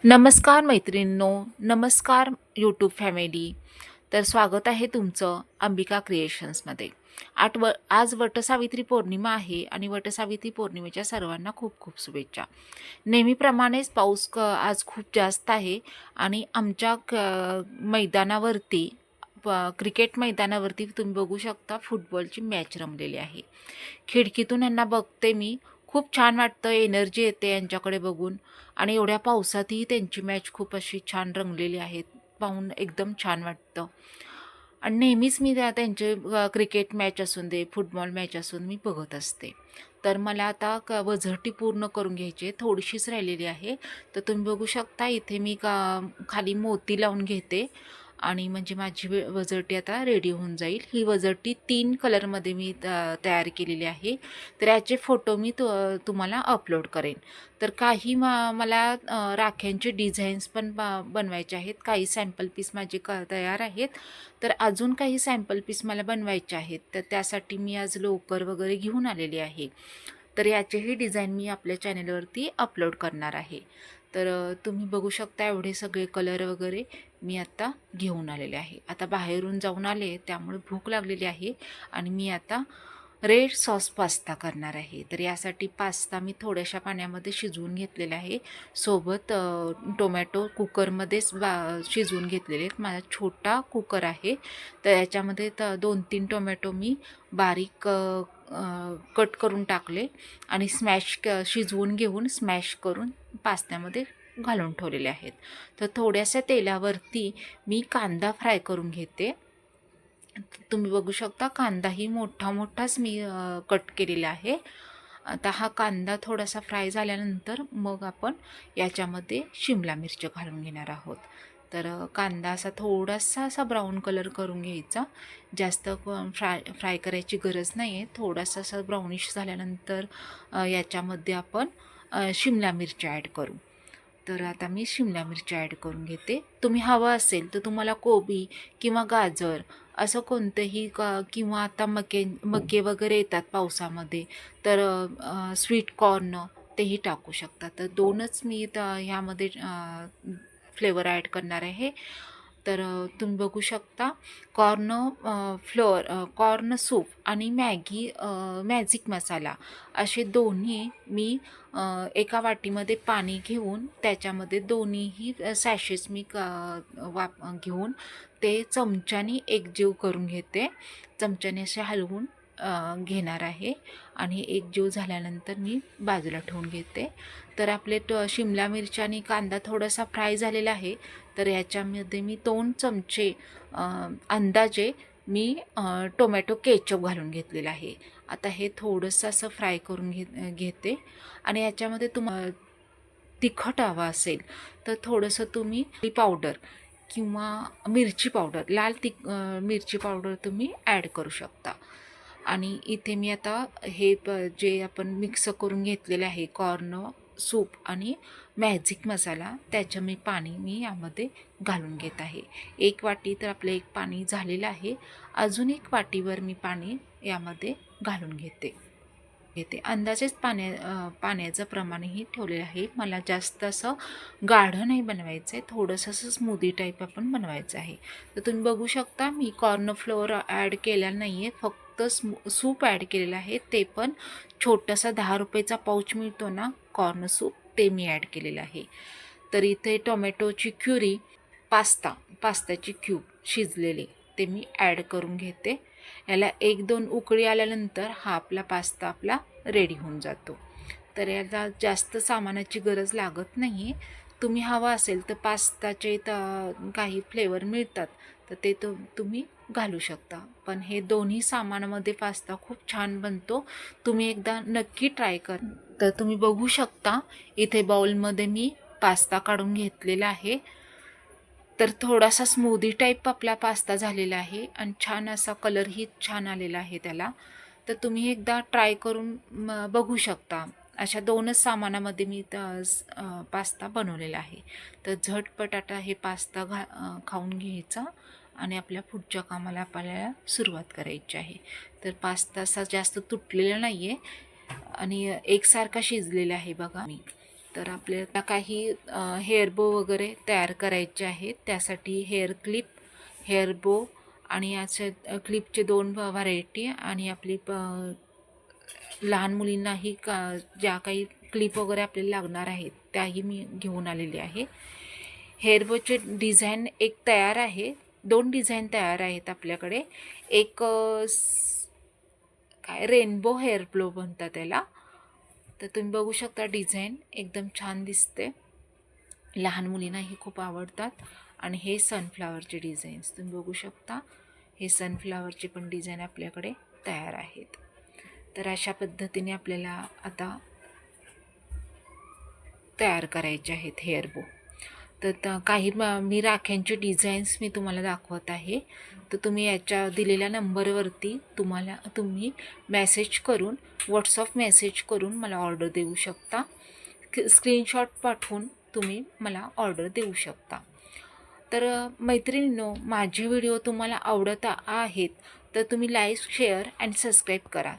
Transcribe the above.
नमस्कार मैत्रिणींनो, नमस्कार यूट्यूब फॅमिली. तर स्वागत आहे तुमचं अंबिका क्रिएशन्समध्ये. आज वटसावित्री पौर्णिमा आहे आणि वटसावित्री पौर्णिमेच्या सर्वांना खूप खूप शुभेच्छा. नेहमीप्रमाणेच पाऊस आज खूप जास्त आहे आणि आमच्या मैदानावरती क्रिकेट मैदानावरती तुम्ही बघू शकता फुटबॉलची मॅच रमलेली आहे. खिडकीतून यांना बघते मी, खूप छान वाटतं, एनर्जी येते यांच्याकडे बघून. आणि एवढ्या पावसातही त्यांची मॅच खूप अशी छान रंगलेली आहे, पाहून एकदम छान वाटतं. आणि नेहमीच मी त्यांचे क्रिकेट मॅच असून दे, फुटबॉल मॅच असून मी बघत असते. तर मला आता वझरटी पूर्ण करून घ्यायची आहे, थोडीशीच राहिलेली आहे. तर तुम्ही बघू शकता इथे मी खाली मोती लावून घेते आणि म्हणजे माझी वजरटी आता रेडी होऊन जाईल. ही वजरटी 3 कलरमध्ये मी तयार केलेली आहे. तर याचे फोटो मी तुम्हाला अपलोड करेन. तर काही मला राख्यांचे डिझाईन्स पण बनवायचे आहेत. काही सॅम्पल पीस माझे तयार आहेत. तर अजून काही सॅम्पल पीस मला बनवायचे आहेत. तर त्यासाठी मी आज लोकर वगैरे घेऊन आलेली आहे. तर याचेही डिझाईन मी आपल्या चॅनेलवरती अपलोड करणार आहे. तर तुम्ही बघू शकता एवढे सगळे कलर वगैरे मी आता घेऊन आलेले आहे. आता बाहेरून जाऊन आले त्यामुळे भूक लागलेली आहे आणि मी आता रेड सॉस पास्ता करणार आहे. तर यासाठी पास्ता मी थोड्याशा पाण्यामध्ये शिजवून घेतलेला आहे. सोबत टोमॅटो कुकरमध्येच शिजवून घेतलेले आहेत. माझा छोटा कुकर आहे, तर याच्यामध्ये 2-3 टोमॅटो मी बारीक कट करून टाकले आणि शिजवून घेऊन स्मॅश करून पास्त्यामध्ये घालून ठेवलेले आहेत. तर थोड्याशा तेलावरती मी कांदा फ्राय करून घेते. तुम्ही बघू शकता कांदाही मोठाच मी कट केलेला आहे. आता हा कांदा थोडासा फ्राय झाल्यानंतर मग आपण याच्यामध्ये शिमला मिरची घालून घेणार आहोत. तर कांदा थोडासा असा ब्राऊन कलर करून घ्यायचा. जास्त फ्राय करायची गरज नाही आहे. थोडासा असा ब्राउनिश झाल्यानंतर याच्यामध्ये आपण शिमला मिरची ॲड करू. तर आता मी शिमला मिरची ॲड करून घेते. तुम्ही हवं असेल तर तुम्हाला कोबी किंवा गाजर असं कोणतंही किंवा आता मके वगैरे येतात पावसामध्ये, तर स्वीट कॉर्न तेही टाकू शकता. तर 2च मी ह्यामध्ये फ्लेवर ॲड करणार आहे. तर तुम्ही बघू शकता कॉर्न सूप आणि मॅजिक मसाला असे दोन्ही मी एका वाटीमध्ये पाणी घेऊन त्याच्यामध्ये दोन्हीही सॅशेस मी घेऊन ते चमच्याने एकजीव करून घेते. चमच्याने असे हलवून घेणार आहे आणि एकजीव झाल्यानंतर मी बाजूला ठेवून घेते. तर आपले शिमला मिरची आणि कांदा थोडासा फ्राय झालेला आहे. तर याच्यामध्ये मी 2 चमचे अंदाजे मी टोमॅटो केचप घालून घेतलेला आहे. आता हे थोडंसं असं फ्राय करून घेते आणि याच्यामध्ये तिखट हवा असेल तर थोडंसं तुम्ही पावडर किंवा मिरची पावडर, मिरची पावडर तुम्ही ॲड करू शकता. आणि इथे मी आता हे जे आपण मिक्स करून घेतलेले आहे कॉर्न सूप आणि मॅजिक मसाला, त्याचं पाणी यामध्ये घालून घेत आहे. 1 वाटी तर आपलं एक पाणी झालेलं आहे. अजून 1 वाटीवर मी पाणी यामध्ये घालून घेते. अंदाजेच पाण्याचं प्रमाणही ठेवलेलं आहे. मला जास्त असं गाढं नाही बनवायचं आहे, थोडंसं असं स्मूदी टाईप आपण बनवायचं आहे. तर तुम्ही बघू शकता मी कॉर्न फ्लोअर ॲड केलेला नाही आहे, फक्त सूप ॲड केलेलं आहे. ते पण छोटासा 10 रुपयेचा पाऊच मिळतो ना कॉर्न सूप, ते मी ॲड केलेलं आहे. तर इथे टोमॅटोची क्युरी, पास्त्याची क्यूब शिजलेले ते मी ॲड करून घेते. याला 1-2 उकळी आल्यानंतर हा आपला पास्ता रेडी होऊन जातो. तर याला जास्त सामानाची गरज लागत नाही. तुम्ही हवा असेल तर पास्ताचे काही फ्लेवर मिळतात, तर ते तुम्ही घालू शकता. पण हे दोन्ही सामानामध्ये पास्ता खूप छान बनतो. तुम्ही एकदा नक्की ट्राय करा. तर तुम्ही बघू शकता इथे बाउलमध्ये मी पास्ता काढून घेतलेला आहे. तर थोडासा स्मूदी टाईप आपला पास्ता झालेला आहे आणि छान असा कलरही छान आलेला आहे त्याला. तर तुम्ही एकदा ट्राय करून बघू शकता. अशा 2च सामानामध्ये मी पास्ता बनवलेला आहे. तर झटपट आता हे पास्ता खाऊन घ्यायचा आणि आपल्या पुढच्या कामाला आपल्याला सुरुवात करायची आहे. तर पास्ता असा जास्त तुटलेला नाही आहे आणि एकसारखा शिजलेला आहे बघा. मी तर आपल्याला काही हेअर बो वगैरे तयार करायचे आहेत. त्यासाठी हेअर क्लिप, हेअर बो आणि याचे क्लिपचे 2 व्हरायटी आणि आपली लहान मुलींनाही ज्या काही क्लिप वगैरे आपल्याला लागणार आहेत त्याही मी घेऊन आलेली आहे. हेअर बोचे डिझाईन एक तयार आहे, 2 डिझाईन तयार आहेत आपल्याकडे. एक काय रेनबो हेअर ब्लो म्हणतात त्याला. तर तुम्ही बघू शकता, डिझाईन एकदम छान दिसते, लहान मुलींनाही खूप आवडतात. आणि हे सनफ्लावरचे डिझाईन्स तुम्ही बघू शकता, हे सनफ्लावरचे पण डिझाईन आपल्याकडे तयार आहेत. तर अशा पद्धतीने आपल्याला आता तयार करायचे आहेत हेअर बो. तर काही मी राख्यांचे डिझाईन्स मी तुम्हाला दाखवत आहे. तर तुम्ही याच्या दिलेल्या नंबरवरती तुम्ही मेसेज करून, व्हॉट्सअप मेसेज करून मला ऑर्डर देऊ शकता. स्क्रीनशॉट पाठवून तुम्ही मला ऑर्डर देऊ शकता. तर मैत्रिणींनो, माझे व्हिडिओ तुम्हाला आवडत आहेत तर तुम्ही लाईक, शेअर आणि सबस्क्राईब करा.